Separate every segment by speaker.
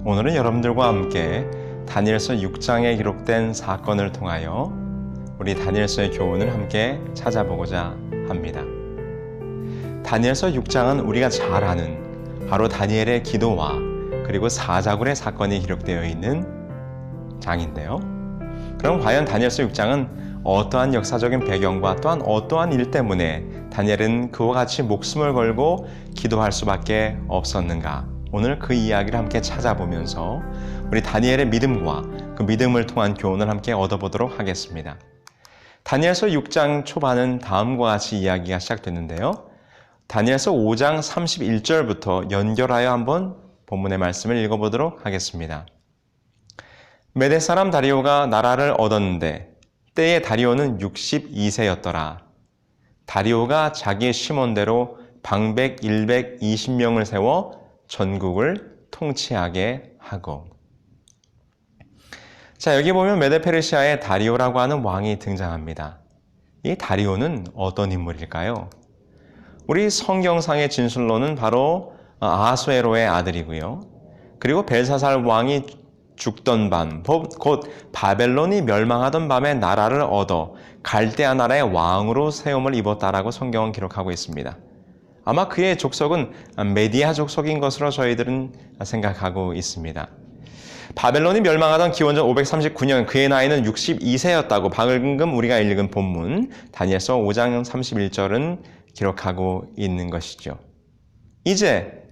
Speaker 1: 오늘은 여러분들과 함께 다니엘서 6장에 기록된 사건을 통하여 우리 다니엘서의 교훈을 함께 찾아보고자 합니다. 다니엘서 6장은 우리가 잘 아는 바로 다니엘의 기도와 그리고 사자굴의 사건이 기록되어 있는 장인데요. 그럼 과연 다니엘서 6장은 어떠한 역사적인 배경과 또한 어떠한 일 때문에 다니엘은 그와 같이 목숨을 걸고 기도할 수밖에 없었는가? 오늘 그 이야기를 함께 찾아보면서 우리 다니엘의 믿음과 그 믿음을 통한 교훈을 함께 얻어보도록 하겠습니다. 다니엘서 6장 초반은 다음과 같이 이야기가 시작됐는데요. 다니엘서 5장 31절부터 연결하여 한번 본문의 말씀을 읽어보도록 하겠습니다. 메대 사람 다리오가 나라를 얻었는데 때에 다리오는 62세였더라. 다리오가 자기의 심원대로 방백 120명을 세워 전국을 통치하게 하고. 자, 여기 보면 메데 페르시아의 다리오라고 하는 왕이 등장합니다. 이 다리오는 어떤 인물일까요? 우리 성경상의 진술로는 바로 아하수에로의 아들이고요. 그리고 벨사살 왕이 죽던 밤, 곧 바벨론이 멸망하던 밤에 나라를 얻어 갈대아 나라의 왕으로 세움을 입었다라고 성경은 기록하고 있습니다. 아마 그의 족속은 메디아 족속인 것으로 저희들은 생각하고 있습니다. 바벨론이 멸망하던 기원전 539년 그의 나이는 62세였다고 방금 우리가 읽은 본문 다니엘서 5장 31절은 기록하고 있는 것이죠. 이제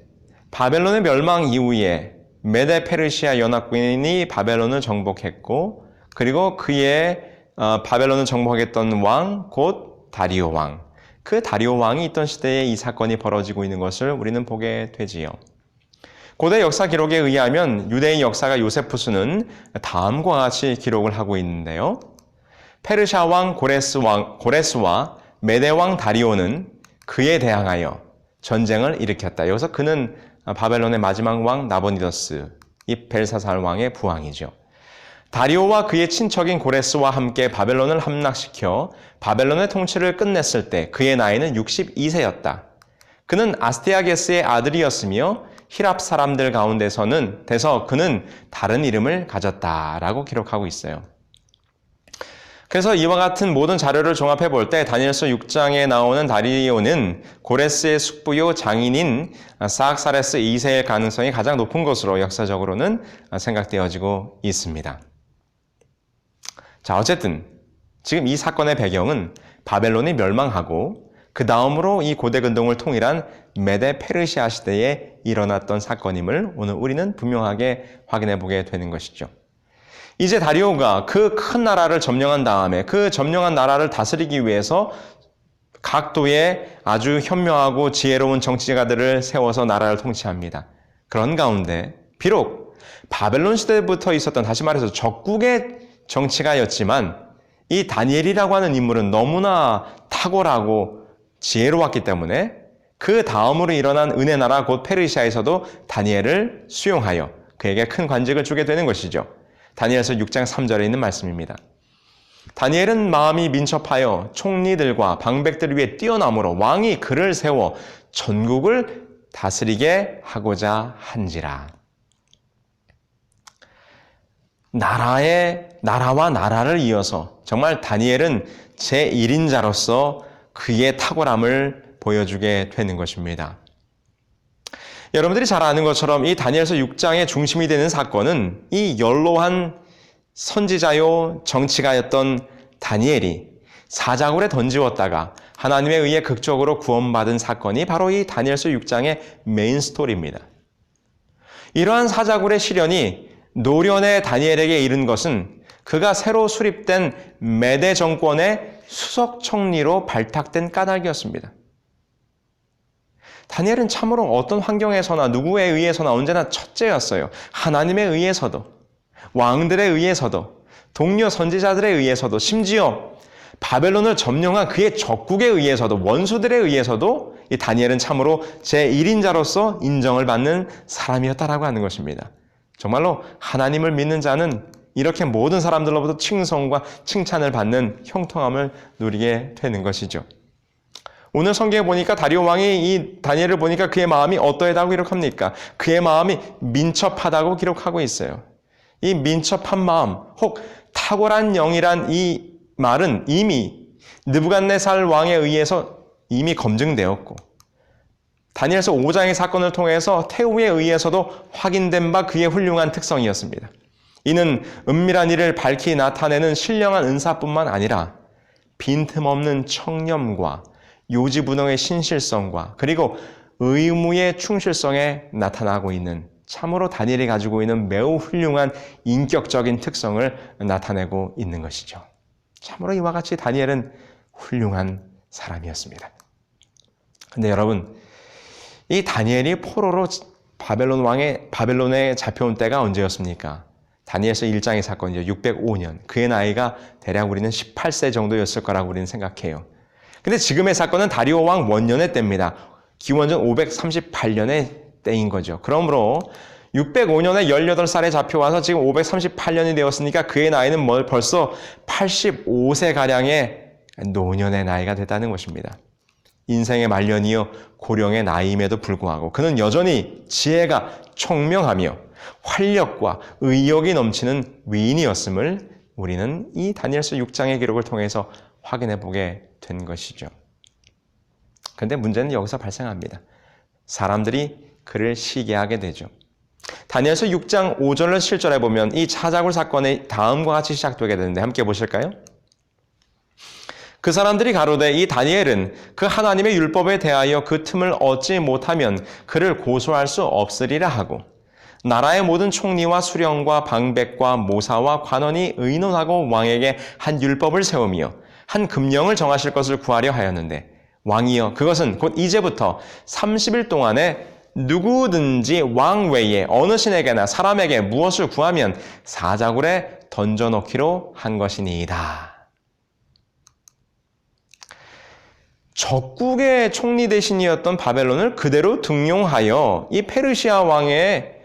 Speaker 1: 바벨론의 멸망 이후에 메데 페르시아 연합군이 바벨론을 정복했고 그리고 그의 바벨론을 정복했던 왕 곧 다리오 왕, 그 다리오 왕이 있던 시대에 이 사건이 벌어지고 있는 것을 우리는 보게 되지요. 고대 역사 기록에 의하면 유대인 역사가 요세푸스는 다음과 같이 기록을 하고 있는데요. 페르시아 왕 고레스와 메대 왕 다리오는 그에 대항하여 전쟁을 일으켰다. 여기서 그는 바벨론의 마지막 왕 나보니더스, 이 벨사살 왕의 부왕이죠. 다리오와 그의 친척인 고레스와 함께 바벨론을 함락시켜 바벨론의 통치를 끝냈을 때 그의 나이는 62세였다. 그는 아스테아게스의 아들이었으며 히랍 사람들 가운데서는 그는 다른 이름을 가졌다라고 기록하고 있어요. 그래서 이와 같은 모든 자료를 종합해 볼 때 다니엘서 6장에 나오는 다리오는 고레스의 숙부요 장인인 사악사레스 2세의 가능성이 가장 높은 것으로 역사적으로는 생각되어지고 있습니다. 자, 어쨌든 지금 이 사건의 배경은 바벨론이 멸망하고 그 다음으로 이 고대 근동을 통일한 메데 페르시아 시대에 일어났던 사건임을 오늘 우리는 분명하게 확인해 보게 되는 것이죠. 이제 다리오가 그 큰 나라를 점령한 다음에 그 점령한 나라를 다스리기 위해서 각도의 아주 현명하고 지혜로운 정치가들을 세워서 나라를 통치합니다. 그런 가운데 비록 바벨론 시대부터 있었던, 다시 말해서 적국의 정치가였지만 이 다니엘이라고 하는 인물은 너무나 탁월하고 지혜로웠기 때문에 그 다음으로 일어난 은혜 나라 곧 페르시아에서도 다니엘을 수용하여 그에게 큰 관직을 주게 되는 것이죠. 다니엘서 6장 3절에 있는 말씀입니다. 다니엘은 마음이 민첩하여 총리들과 방백들 위에 뛰어나므로 왕이 그를 세워 전국을 다스리게 하고자 한지라. 나라와 나라를 이어서 정말 다니엘은 제1인자로서 그의 탁월함을 보여주게 되는 것입니다. 여러분들이 잘 아는 것처럼 이 다니엘서 6장의 중심이 되는 사건은 이 연로한 선지자요 정치가였던 다니엘이 사자굴에 던지웠다가 하나님에 의해 극적으로 구원받은 사건이 바로 이 다니엘서 6장의 메인 스토리입니다. 이러한 사자굴의 시련이 노련의 다니엘에게 이른 것은 그가 새로 수립된 메대 정권의 수석 총리로 발탁된 까닭이었습니다. 다니엘은 참으로 어떤 환경에서나 누구에 의해서나 언제나 첫째였어요. 하나님에 의해서도, 왕들에 의해서도, 동료 선지자들에 의해서도, 심지어 바벨론을 점령한 그의 적국에 의해서도, 원수들에 의해서도 이 다니엘은 참으로 제1인자로서 인정을 받는 사람이었다라고 하는 것입니다. 정말로 하나님을 믿는 자는 이렇게 모든 사람들로부터 칭송과 칭찬을 받는 형통함을 누리게 되는 것이죠. 오늘 성경에 보니까 다리오 왕이 이 다니엘을 보니까 그의 마음이 어떠하다고 기록합니까? 그의 마음이 민첩하다고 기록하고 있어요. 이 민첩한 마음, 혹 탁월한 영이란 이 말은 이미 느부갓네살 왕에 의해서 이미 검증되었고, 다니엘서 5장의 사건을 통해서 태후에 의해서도 확인된 바 그의 훌륭한 특성이었습니다. 이는 은밀한 일을 밝히 나타내는 신령한 은사뿐만 아니라 빈틈없는 청렴과 요지부동의 신실성과 그리고 의무의 충실성에 나타나고 있는, 참으로 다니엘이 가지고 있는 매우 훌륭한 인격적인 특성을 나타내고 있는 것이죠. 참으로 이와 같이 다니엘은 훌륭한 사람이었습니다. 근데 여러분, 이 다니엘이 포로로 바벨론에 잡혀온 때가 언제였습니까? 다니엘서 1장의 사건이죠. 605년. 그의 나이가 대략 우리는 18세 정도였을 거라고 우리는 생각해요. 근데 지금의 사건은 다리오 왕 원년의 때입니다. 기원전 538년의 때인 거죠. 그러므로 605년에 18살에 잡혀와서 지금 538년이 되었으니까 그의 나이는 벌써 85세가량의 노년의 나이가 됐다는 것입니다. 인생의 말년이요 고령의 나이임에도 불구하고 그는 여전히 지혜가 총명하며 활력과 의욕이 넘치는 위인이었음을 우리는 이 다니엘서 6장의 기록을 통해서 확인해 보게 된 것이죠. 그런데 문제는 여기서 발생합니다. 사람들이 그를 시기하게 되죠. 다니엘서 6장 5절을 7절에 보면 이 차자굴 사건이 다음과 같이 시작되게 되는데 함께 보실까요? 그 사람들이 가로되 이 다니엘은 그 하나님의 율법에 대하여 그 틈을 얻지 못하면 그를 고소할 수 없으리라 하고 나라의 모든 총리와 수령과 방백과 모사와 관원이 의논하고 왕에게 한 율법을 세우며 한 금령을 정하실 것을 구하려 하였는데 왕이여 그것은 곧 이제부터 30일 동안에 누구든지 왕 외에 어느 신에게나 사람에게 무엇을 구하면 사자굴에 던져놓기로 한 것이니이다. 적국의 총리 대신이었던 바벨론을 그대로 등용하여 이 페르시아 왕의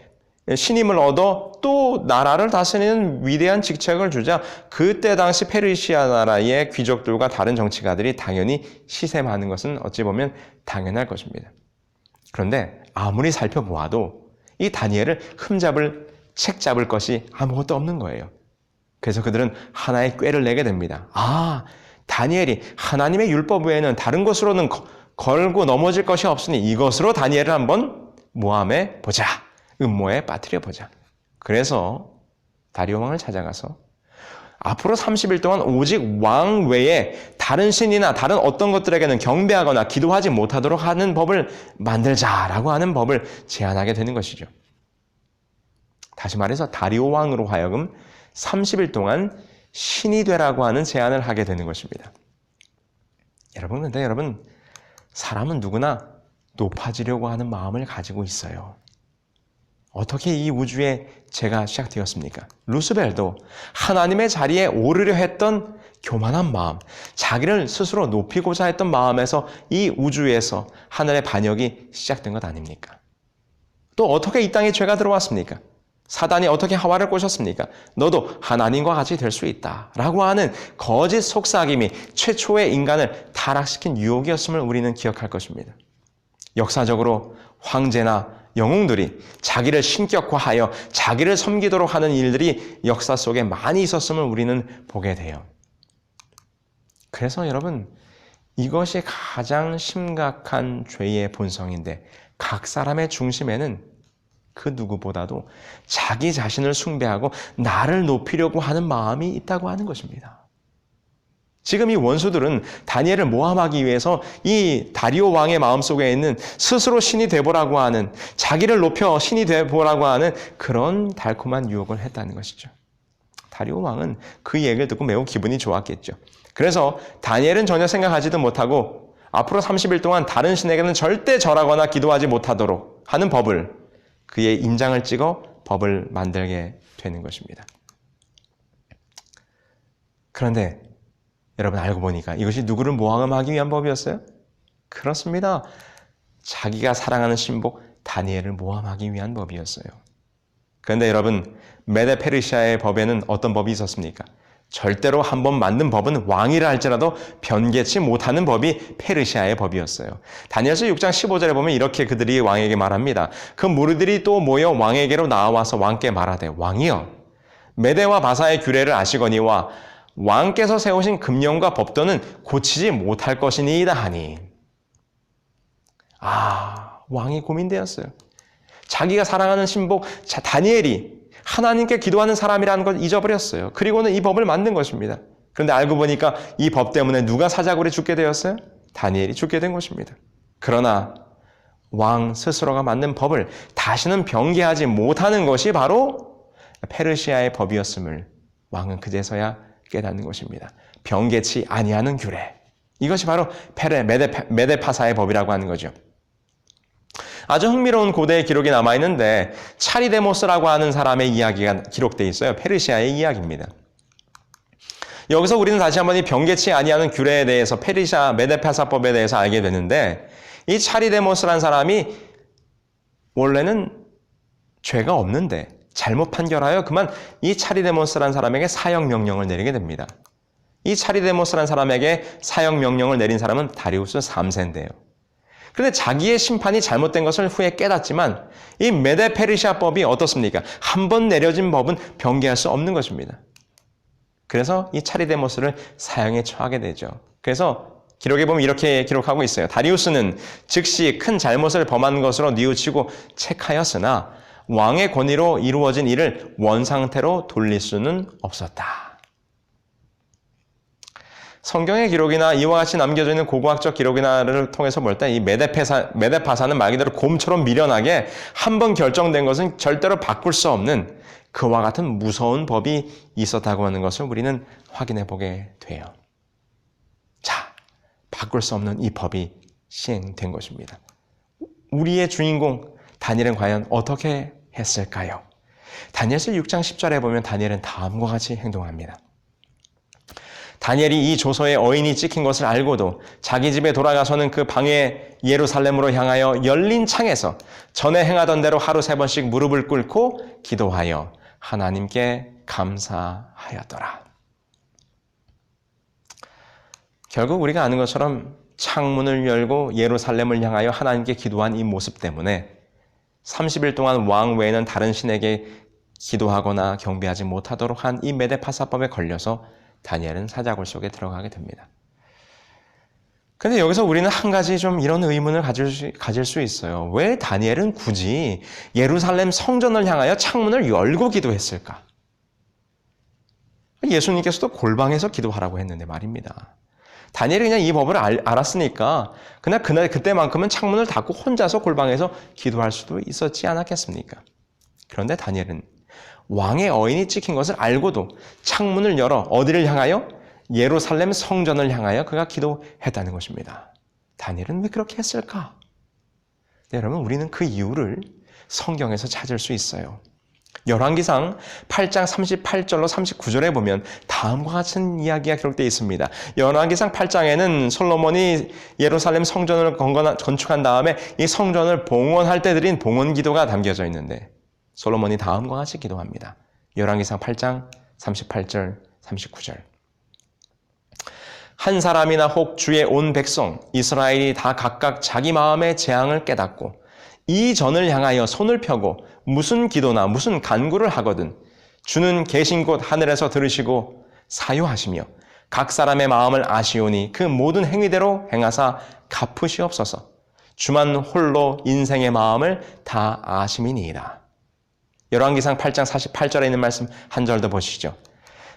Speaker 1: 신임을 얻어 또 나라를 다스리는 위대한 직책을 주자 그때 당시 페르시아 나라의 귀족들과 다른 정치가들이 당연히 시샘하는 것은 어찌 보면 당연할 것입니다. 그런데 아무리 살펴보아도 이 다니엘을 흠잡을 책 잡을 것이 아무것도 없는 거예요. 그래서 그들은 하나의 꾀를 내게 됩니다. 다니엘이 하나님의 율법 외에는 다른 것으로는 걸고 넘어질 것이 없으니 이것으로 다니엘을 한번 모함해 보자. 음모에 빠뜨려 보자. 그래서 다리오 왕을 찾아가서 앞으로 30일 동안 오직 왕 외에 다른 신이나 다른 어떤 것들에게는 경배하거나 기도하지 못하도록 하는 법을 만들자라고 하는 법을 제안하게 되는 것이죠. 다시 말해서 다리오 왕으로 하여금 30일 동안 신이 되라고 하는 제안을 하게 되는 것입니다. 근데 여러분, 사람은 누구나 높아지려고 하는 마음을 가지고 있어요. 어떻게 이 우주의 죄가 시작되었습니까? 루스벨도 하나님의 자리에 오르려 했던 교만한 마음, 자기를 스스로 높이고자 했던 마음에서 이 우주에서 하늘의 반역이 시작된 것 아닙니까? 또 어떻게 이 땅에 죄가 들어왔습니까? 사단이 어떻게 하와를 꼬셨습니까? 너도 하나님과 같이 될 수 있다 라고 하는 거짓 속삭임이 최초의 인간을 타락시킨 유혹이었음을 우리는 기억할 것입니다. 역사적으로 황제나 영웅들이 자기를 신격화하여 자기를 섬기도록 하는 일들이 역사 속에 많이 있었음을 우리는 보게 돼요. 그래서 여러분, 이것이 가장 심각한 죄의 본성인데 각 사람의 중심에는 그 누구보다도 자기 자신을 숭배하고 나를 높이려고 하는 마음이 있다고 하는 것입니다. 지금 이 원수들은 다니엘을 모함하기 위해서 이 다리오 왕의 마음속에 있는 스스로 신이 되보라고 하는, 자기를 높여 신이 되보라고 하는 그런 달콤한 유혹을 했다는 것이죠. 다리오 왕은 그 얘기를 듣고 매우 기분이 좋았겠죠. 그래서 다니엘은 전혀 생각하지도 못하고 앞으로 30일 동안 다른 신에게는 절대 절하거나 기도하지 못하도록 하는 법을, 그의 인장을 찍어 법을 만들게 되는 것입니다. 그런데 여러분, 알고 보니까 이것이 누구를 모함하기 위한 법이었어요? 그렇습니다. 자기가 사랑하는 신복 다니엘을 모함하기 위한 법이었어요. 그런데 여러분, 메데 페르시아의 법에는 어떤 법이 있었습니까? 절대로 한번 만든 법은 왕이라 할지라도 변개치 못하는 법이 페르시아의 법이었어요. 다니엘서 6장 15절에 보면 이렇게 그들이 왕에게 말합니다. 그 무리들이 또 모여 왕에게로 나와서 왕께 말하되 왕이여 메대와 바사의 규례를 아시거니와 왕께서 세우신 금령과 법도는 고치지 못할 것이니이다 하니. 왕이 고민되었어요. 자기가 사랑하는 신복 다니엘이 하나님께 기도하는 사람이라는 걸 잊어버렸어요. 그리고는 이 법을 만든 것입니다. 그런데 알고 보니까 이 법 때문에 누가 사자굴에 죽게 되었어요? 다니엘이 죽게 된 것입니다. 그러나 왕 스스로가 만든 법을 다시는 변개하지 못하는 것이 바로 페르시아의 법이었음을 왕은 그제서야 깨닫는 것입니다. 변개치 아니하는 규례. 이것이 바로 메데파사의 법이라고 하는 거죠. 아주 흥미로운 고대의 기록이 남아있는데 차리데모스라고 하는 사람의 이야기가 기록되어 있어요. 페르시아의 이야기입니다. 여기서 우리는 다시 한번 이 변개치 아니하는 규례에 대해서 페르시아 메데파사법에 대해서 알게 되는데 이 차리데모스라는 사람이 원래는 죄가 없는데 잘못 판결하여 그만 이 차리데모스라는 사람에게 사형명령을 내리게 됩니다. 이 차리데모스라는 사람에게 사형명령을 내린 사람은 다리우스 3세인데요. 그런데 자기의 심판이 잘못된 것을 후에 깨닫지만 이 메데페르시아법이 어떻습니까? 한 번 내려진 법은 변개할 수 없는 것입니다. 그래서 이 차리데모스를 사형에 처하게 되죠. 그래서 기록에 보면 이렇게 기록하고 있어요. 다리우스는 즉시 큰 잘못을 범한 것으로 뉘우치고 책하였으나 왕의 권위로 이루어진 일을 원상태로 돌릴 수는 없었다. 성경의 기록이나 이와 같이 남겨져 있는 고고학적 기록이나를 통해서 볼 때 이 메데파사는 말 그대로 곰처럼 미련하게 한 번 결정된 것은 절대로 바꿀 수 없는 그와 같은 무서운 법이 있었다고 하는 것을 우리는 확인해 보게 돼요. 자, 바꿀 수 없는 이 법이 시행된 것입니다. 우리의 주인공 다니엘은 과연 어떻게 했을까요? 다니엘서 6장 10절에 보면 다니엘은 다음과 같이 행동합니다. 다니엘이 이 조서에 어인이 찍힌 것을 알고도 자기 집에 돌아가서는 그 방에 예루살렘으로 향하여 열린 창에서 전에 행하던 대로 하루 3번씩 무릎을 꿇고 기도하여 하나님께 감사하였더라. 결국 우리가 아는 것처럼 창문을 열고 예루살렘을 향하여 하나님께 기도한 이 모습 때문에 30일 동안 왕 외에는 다른 신에게 기도하거나 경배하지 못하도록 한 이 메데파사법에 걸려서 다니엘은 사자굴 속에 들어가게 됩니다. 그런데 여기서 우리는 한 가지 좀 이런 의문을 가질 수 있어요. 왜 다니엘은 굳이 예루살렘 성전을 향하여 창문을 열고 기도했을까? 예수님께서도 골방에서 기도하라고 했는데 말입니다. 다니엘이 그냥 이 법을 알았으니까 그냥 그때만큼은 창문을 닫고 혼자서 골방에서 기도할 수도 있었지 않았겠습니까? 그런데 다니엘은 왕의 어인이 찍힌 것을 알고도 창문을 열어 어디를 향하여? 예루살렘 성전을 향하여 그가 기도했다는 것입니다. 다니엘은 왜 그렇게 했을까? 네, 여러분, 우리는 그 이유를 성경에서 찾을 수 있어요. 열왕기상 8장 38절로 39절에 보면 다음과 같은 이야기가 기록되어 있습니다. 열왕기상 8장에는 솔로몬이 예루살렘 성전을 건축한 다음에 이 성전을 봉헌할 때 드린 봉헌 기도가 담겨져 있는데 솔로몬이 다음과 같이 기도합니다. 열왕기상 8장 38절, 39절. 한 사람이나 혹 주의 온 백성 이스라엘이 다 각각 자기 마음의 재앙을 깨닫고 이 전을 향하여 손을 펴고 무슨 기도나 무슨 간구를 하거든 주는 계신 곳 하늘에서 들으시고 사유하시며 각 사람의 마음을 아시오니 그 모든 행위대로 행하사 갚으시옵소서. 주만 홀로 인생의 마음을 다 아심이니이다. 열왕기상 8장 48절에 있는 말씀 한 절 더 보시죠.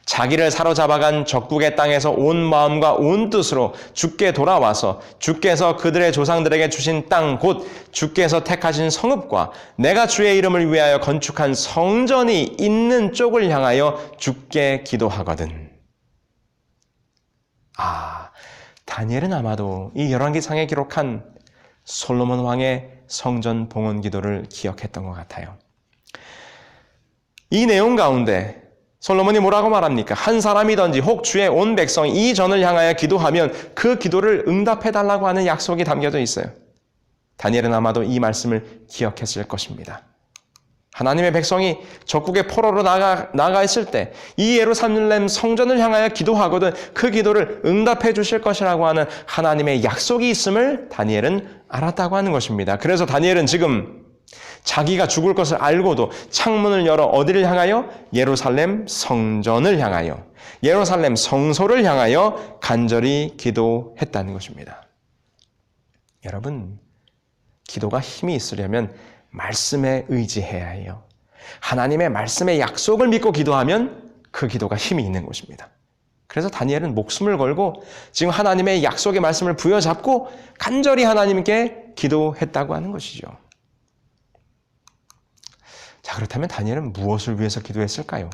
Speaker 1: 자기를 사로잡아간 적국의 땅에서 온 마음과 온 뜻으로 주께 돌아와서 주께서 그들의 조상들에게 주신 땅 곧 주께서 택하신 성읍과 내가 주의 이름을 위하여 건축한 성전이 있는 쪽을 향하여 주께 기도하거든. 다니엘은 아마도 이 열왕기상에 기록한 솔로몬 왕의 성전 봉헌 기도를 기억했던 것 같아요. 이 내용 가운데 솔로몬이 뭐라고 말합니까? 한 사람이든지 혹 주의 온 백성이 이 전을 향하여 기도하면 그 기도를 응답해달라고 하는 약속이 담겨져 있어요. 다니엘은 아마도 이 말씀을 기억했을 것입니다. 하나님의 백성이 적국의 포로로 나가 있을 때 이 예루살렘 성전을 향하여 기도하거든 그 기도를 응답해 주실 것이라고 하는 하나님의 약속이 있음을 다니엘은 알았다고 하는 것입니다. 그래서 다니엘은 지금 자기가 죽을 것을 알고도 창문을 열어 어디를 향하여? 예루살렘 성전을 향하여, 예루살렘 성소를 향하여 간절히 기도했다는 것입니다. 여러분, 기도가 힘이 있으려면 말씀에 의지해야 해요. 하나님의 말씀의 약속을 믿고 기도하면 그 기도가 힘이 있는 것입니다. 그래서 다니엘은 목숨을 걸고 지금 하나님의 약속의 말씀을 부여잡고 간절히 하나님께 기도했다고 하는 것이죠. 자, 그렇다면 다니엘은 무엇을 위해서 기도했을까요?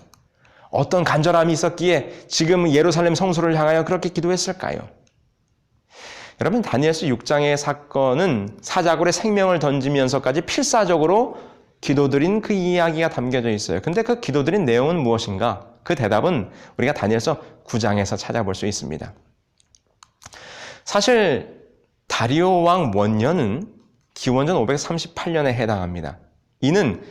Speaker 1: 어떤 간절함이 있었기에 지금 예루살렘 성소를 향하여 그렇게 기도했을까요? 여러분, 다니엘서 6장의 사건은 사자굴에 생명을 던지면서까지 필사적으로 기도드린 그 이야기가 담겨져 있어요. 근데 그 기도드린 내용은 무엇인가? 그 대답은 우리가 다니엘서 9장에서 찾아볼 수 있습니다. 사실 다리오 왕 원년은 기원전 538년에 해당합니다. 이는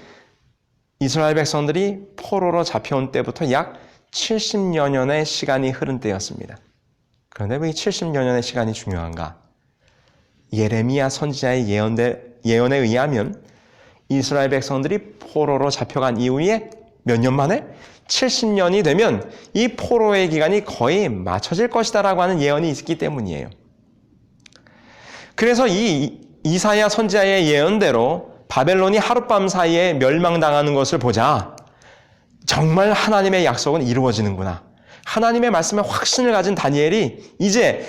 Speaker 1: 이스라엘 백성들이 포로로 잡혀온 때부터 약 70여 년의 시간이 흐른 때였습니다. 그런데 왜 이 70여 년의 시간이 중요한가? 예레미야 선지자의 예언에 의하면 이스라엘 백성들이 포로로 잡혀간 이후에 몇 년 만에? 70년이 되면 이 포로의 기간이 거의 맞춰질 것이다라고 하는 예언이 있기 때문이에요. 그래서 이 이사야 선지자의 예언대로 바벨론이 하룻밤 사이에 멸망당하는 것을 보자 정말 하나님의 약속은 이루어지는구나. 하나님의 말씀에 확신을 가진 다니엘이 이제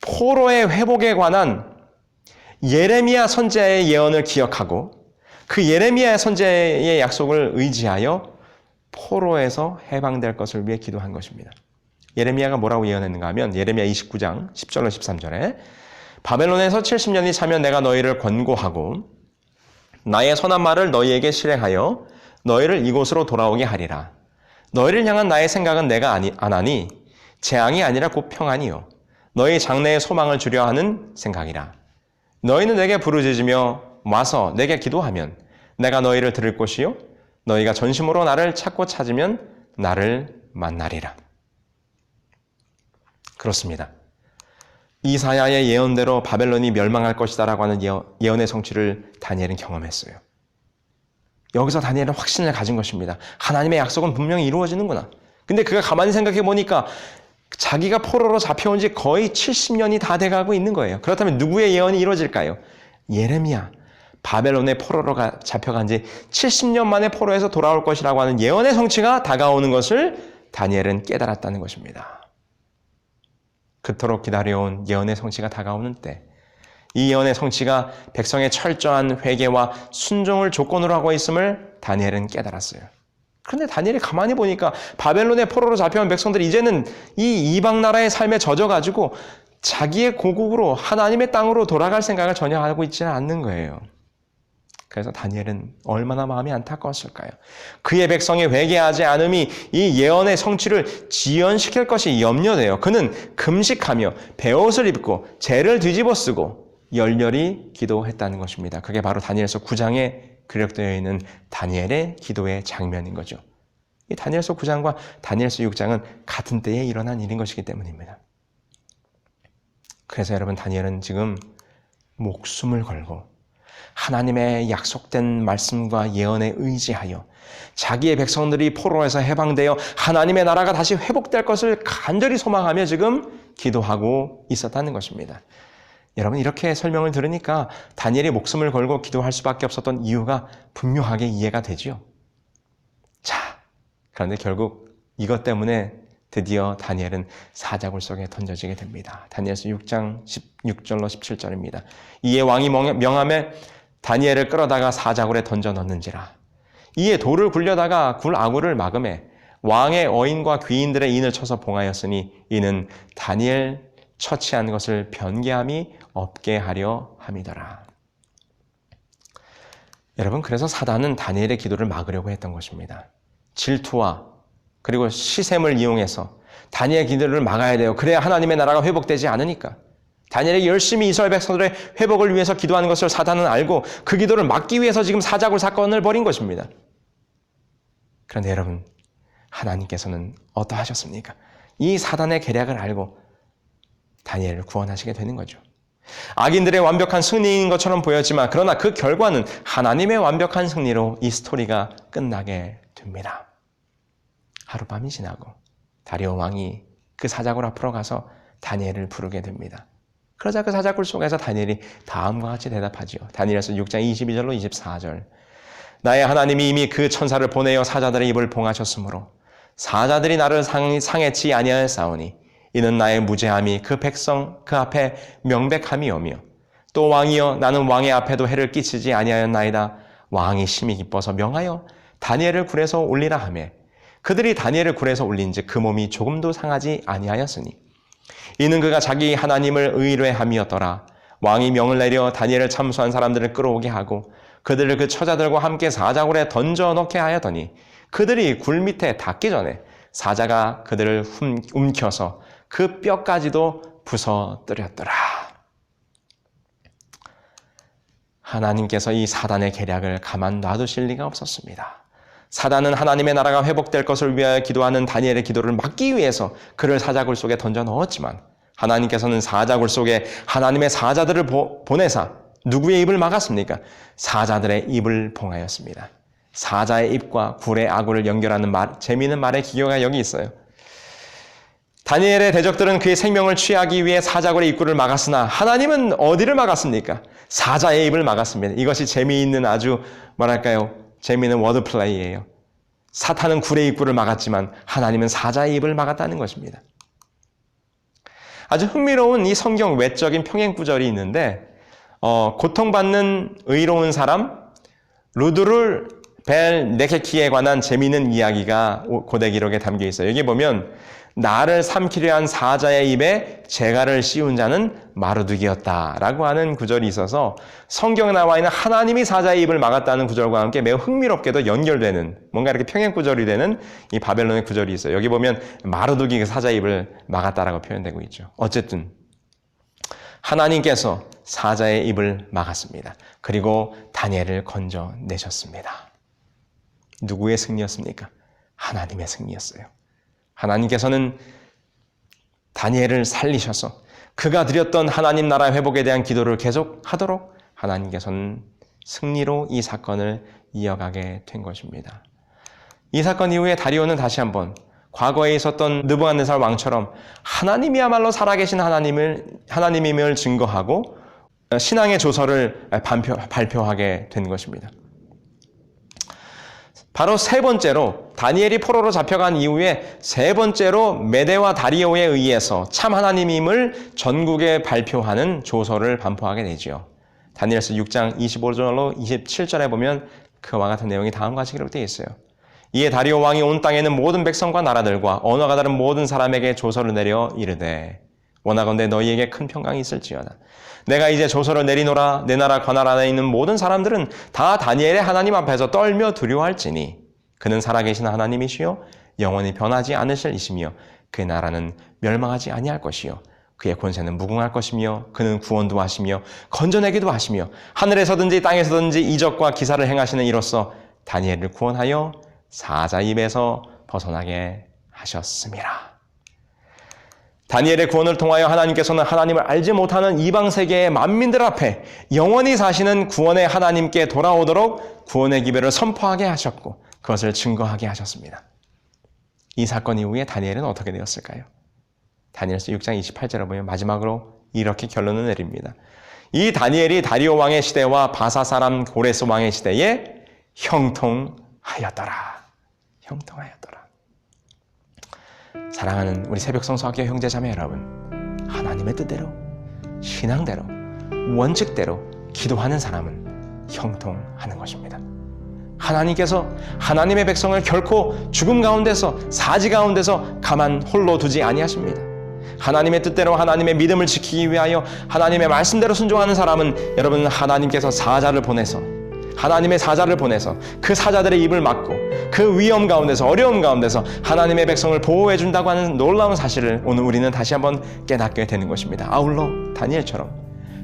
Speaker 1: 포로의 회복에 관한 예레미야 선지자의 예언을 기억하고 그 예레미야 선지자의 약속을 의지하여 포로에서 해방될 것을 위해 기도한 것입니다. 예레미야가 뭐라고 예언했는가 하면 예레미야 29장 10절로 13절에 바벨론에서 70년이 차면 내가 너희를 권고하고 나의 선한 말을 너희에게 실행하여 너희를 이곳으로 돌아오게 하리라. 너희를 향한 나의 생각은 내가 안 하니 재앙이 아니라 곧 평안이요 너희 장래에 소망을 주려 하는 생각이라. 너희는 내게 부르짖으며 와서 내게 기도하면 내가 너희를 들을 것이요 너희가 전심으로 나를 찾고 찾으면 나를 만나리라. 그렇습니다. 이사야의 예언대로 바벨론이 멸망할 것이다라고 하는 예언의 성취를 다니엘은 경험했어요. 여기서 다니엘은 확신을 가진 것입니다. 하나님의 약속은 분명히 이루어지는구나. 근데 그가 가만히 생각해 보니까 자기가 포로로 잡혀온 지 거의 70년이 다 돼가고 있는 거예요. 그렇다면 누구의 예언이 이루어질까요? 예레미야. 바벨론의 포로로 잡혀간 지 70년 만에 포로에서 돌아올 것이라고 하는 예언의 성취가 다가오는 것을 다니엘은 깨달았다는 것입니다. 그토록 기다려온 예언의 성취가 다가오는 때, 이 예언의 성취가 백성의 철저한 회개와 순종을 조건으로 하고 있음을 다니엘은 깨달았어요. 그런데 다니엘이 가만히 보니까 바벨론의 포로로 잡혀온 백성들이 이제는 이 이방 나라의 삶에 젖어가지고 자기의 고국으로 하나님의 땅으로 돌아갈 생각을 전혀 하고 있지는 않는 거예요. 그래서 다니엘은 얼마나 마음이 안타까웠을까요? 그의 백성이 회개하지 않음이 이 예언의 성취를 지연시킬 것이 염려돼요. 그는 금식하며 베옷을 입고 죄를 뒤집어 쓰고 열렬히 기도했다는 것입니다. 그게 바로 다니엘서 9장에 기록되어 있는 다니엘의 기도의 장면인 거죠. 이 다니엘서 9장과 다니엘서 6장은 같은 때에 일어난 일인 것이기 때문입니다. 그래서 여러분, 다니엘은 지금 목숨을 걸고 하나님의 약속된 말씀과 예언에 의지하여 자기의 백성들이 포로에서 해방되어 하나님의 나라가 다시 회복될 것을 간절히 소망하며 지금 기도하고 있었다는 것입니다. 여러분, 이렇게 설명을 들으니까 다니엘이 목숨을 걸고 기도할 수밖에 없었던 이유가 분명하게 이해가 되죠. 자, 그런데 결국 이것 때문에 드디어 다니엘은 사자굴 속에 던져지게 됩니다. 다니엘서 6장 16절로 17절입니다. 이에 왕이 명함에 다니엘을 끌어다가 사자굴에 던져 넣는지라. 이에 돌을 굴려다가 굴 아구를 막음에 왕의 어인과 귀인들의 인을 쳐서 봉하였으니 이는 다니엘 처치한 것을 변개함이 없게 하려 함이더라. 여러분, 그래서 사단은 다니엘의 기도를 막으려고 했던 것입니다. 질투와 그리고 시샘을 이용해서 다니엘의 기도를 막아야 돼요. 그래야 하나님의 나라가 회복되지 않으니까. 다니엘이 열심히 이스라엘 백성들의 회복을 위해서 기도하는 것을 사단은 알고 그 기도를 막기 위해서 지금 사자굴 사건을 벌인 것입니다. 그런데 여러분, 하나님께서는 어떠하셨습니까? 이 사단의 계략을 알고 다니엘을 구원하시게 되는 거죠. 악인들의 완벽한 승리인 것처럼 보였지만 그러나 그 결과는 하나님의 완벽한 승리로 이 스토리가 끝나게 됩니다. 하룻밤이 지나고 다리오 왕이 그 사자굴 앞으로 가서 다니엘을 부르게 됩니다. 그러자 그 사자굴 속에서 다니엘이 다음과 같이 대답하지요. 다니엘서 6장 22절로 24절. 나의 하나님이 이미 그 천사를 보내어 사자들의 입을 봉하셨으므로 사자들이 나를 상해치 아니하였사오니 이는 나의 무죄함이 그 백성 그 앞에 명백함이오며 또 왕이여 나는 왕의 앞에도 해를 끼치지 아니하였나이다. 왕이 심히 기뻐서 명하여 다니엘을 굴에서 올리라 하매 그들이 다니엘을 굴에서 올린즉 그 몸이 조금도 상하지 아니하였으니 이는 그가 자기 하나님을 의뢰함이었더라. 왕이 명을 내려 다니엘을 참수한 사람들을 끌어오게 하고 그들을 그 처자들과 함께 사자굴에 던져넣게 하였더니 그들이 굴 밑에 닿기 전에 사자가 그들을 움켜서 그 뼈까지도 부서뜨렸더라. 하나님께서 이 사단의 계략을 가만 놔두실 리가 없었습니다. 사단은 하나님의 나라가 회복될 것을 위하여 기도하는 다니엘의 기도를 막기 위해서 그를 사자굴 속에 던져 넣었지만 하나님께서는 사자굴 속에 하나님의 사자들을 보내사 누구의 입을 막았습니까? 사자들의 입을 봉하였습니다. 사자의 입과 굴의 아구를 연결하는 재미있는 말의 기교가 여기 있어요. 다니엘의 대적들은 그의 생명을 취하기 위해 사자굴의 입구를 막았으나 하나님은 어디를 막았습니까? 사자의 입을 막았습니다. 이것이 재미있는 아주 재미있는 워드 플레이예요. 사탄은 굴의 입구를 막았지만 하나님은 사자의 입을 막았다는 것입니다. 아주 흥미로운 이 성경 외적인 평행 구절이 있는데 고통받는 의로운 사람 루드를 벨 네케키에 관한 재미있는 이야기가 고대 기록에 담겨 있어요. 여기 보면 나를 삼키려 한 사자의 입에 재갈을 씌운 자는 마르둑이었다라고 하는 구절이 있어서 성경에 나와 있는 하나님이 사자의 입을 막았다는 구절과 함께 매우 흥미롭게도 연결되는 뭔가 이렇게 평행 구절이 되는 이 바벨론의 구절이 있어요. 여기 보면 마르둑이 사자의 입을 막았다라고 표현되고 있죠. 어쨌든 하나님께서 사자의 입을 막았습니다. 그리고 다니엘을 건져내셨습니다. 누구의 승리였습니까? 하나님의 승리였어요. 하나님께서는 다니엘을 살리셔서 그가 드렸던 하나님 나라 회복에 대한 기도를 계속하도록 하나님께서는 승리로 이 사건을 이어가게 된 것입니다. 이 사건 이후에 다리오는 다시 한번 과거에 있었던 느부갓네살 왕처럼 하나님이야말로 살아계신 하나님임을 증거하고 신앙의 조서를 발표하게 된 것입니다. 바로 세 번째로 다니엘이 포로로 잡혀간 이후에 세 번째로 메대와 다리오에 의해서 참 하나님임을 전국에 발표하는 조서를 반포하게 되지요. 다니엘서 6장 25절로 27절에 보면 그와 같은 내용이 다음과 같이 기록되어 있어요. 이에 다리오 왕이 온 땅에 있는 모든 백성과 나라들과 언어가 다른 모든 사람에게 조서를 내려 이르되 원하건대 너희에게 큰 평강이 있을지어다. 내가 이제 조서를 내리노라. 내 나라 관할 안에 있는 모든 사람들은 다 다니엘의 하나님 앞에서 떨며 두려워할지니 그는 살아계신 하나님이시요 영원히 변하지 않으실 이시며 그의 나라는 멸망하지 아니할 것이요 그의 권세는 무궁할 것이며 그는 구원도 하시며 건져내기도 하시며 하늘에서든지 땅에서든지 이적과 기사를 행하시는 이로써 다니엘을 구원하여 사자 입에서 벗어나게 하셨습니다. 다니엘의 구원을 통하여 하나님께서는 하나님을 알지 못하는 이방 세계의 만민들 앞에 영원히 사시는 구원의 하나님께 돌아오도록 구원의 기별을 선포하게 하셨고 그것을 증거하게 하셨습니다. 이 사건 이후에 다니엘은 어떻게 되었을까요? 다니엘서 6장 28절에 보면 마지막으로 이렇게 결론을 내립니다. 이 다니엘이 다리오 왕의 시대와 바사 사람 고레스 왕의 시대에 형통하였더라. 형통하였더라. 사랑하는 우리 새벽 성서학교 형제 자매 여러분, 하나님의 뜻대로, 신앙대로, 원칙대로 기도하는 사람은 형통하는 것입니다. 하나님께서 하나님의 백성을 결코 죽음 가운데서 사지 가운데서 가만 홀로 두지 아니하십니다. 하나님의 뜻대로 하나님의 믿음을 지키기 위하여 하나님의 말씀대로 순종하는 사람은 여러분 하나님께서 사자를 보내서 하나님의 사자를 보내서 그 사자들의 입을 막고 그 위험 가운데서 어려움 가운데서 하나님의 백성을 보호해 준다고 하는 놀라운 사실을 오늘 우리는 다시 한번 깨닫게 되는 것입니다. 아울러 다니엘처럼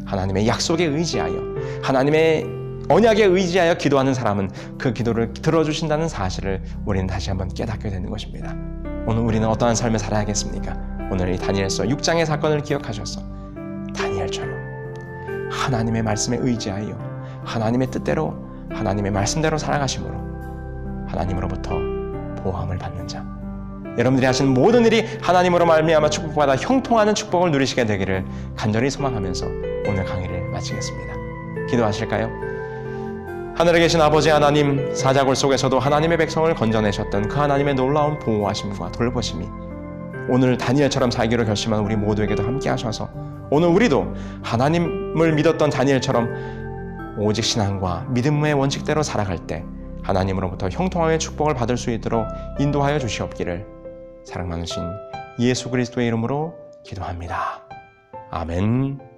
Speaker 1: 하나님의 약속에 의지하여 하나님의 언약에 의지하여 기도하는 사람은 그 기도를 들어주신다는 사실을 우리는 다시 한번 깨닫게 되는 것입니다. 오늘 우리는 어떠한 삶을 살아야겠습니까? 오늘 이 다니엘서 6장의 사건을 기억하셔서 다니엘처럼 하나님의 말씀에 의지하여 하나님의 뜻대로 하나님의 말씀대로 살아가심으로 하나님으로부터 보호함을 받는 자, 여러분들이 하시는 모든 일이 하나님으로 말미암아 축복받아 형통하는 축복을 누리시게 되기를 간절히 소망하면서 오늘 강의를 마치겠습니다. 기도하실까요? 하늘에 계신 아버지 하나님, 사자굴 속에서도 하나님의 백성을 건져내셨던 그 하나님의 놀라운 보호하심과 돌보심이 오늘 다니엘처럼 살기로 결심한 우리 모두에게도 함께 하셔서 오늘 우리도 하나님을 믿었던 다니엘처럼 오직 신앙과 믿음의 원칙대로 살아갈 때 하나님으로부터 형통함의 축복을 받을 수 있도록 인도하여 주시옵기를 사랑 많으신 예수 그리스도의 이름으로 기도합니다. 아멘.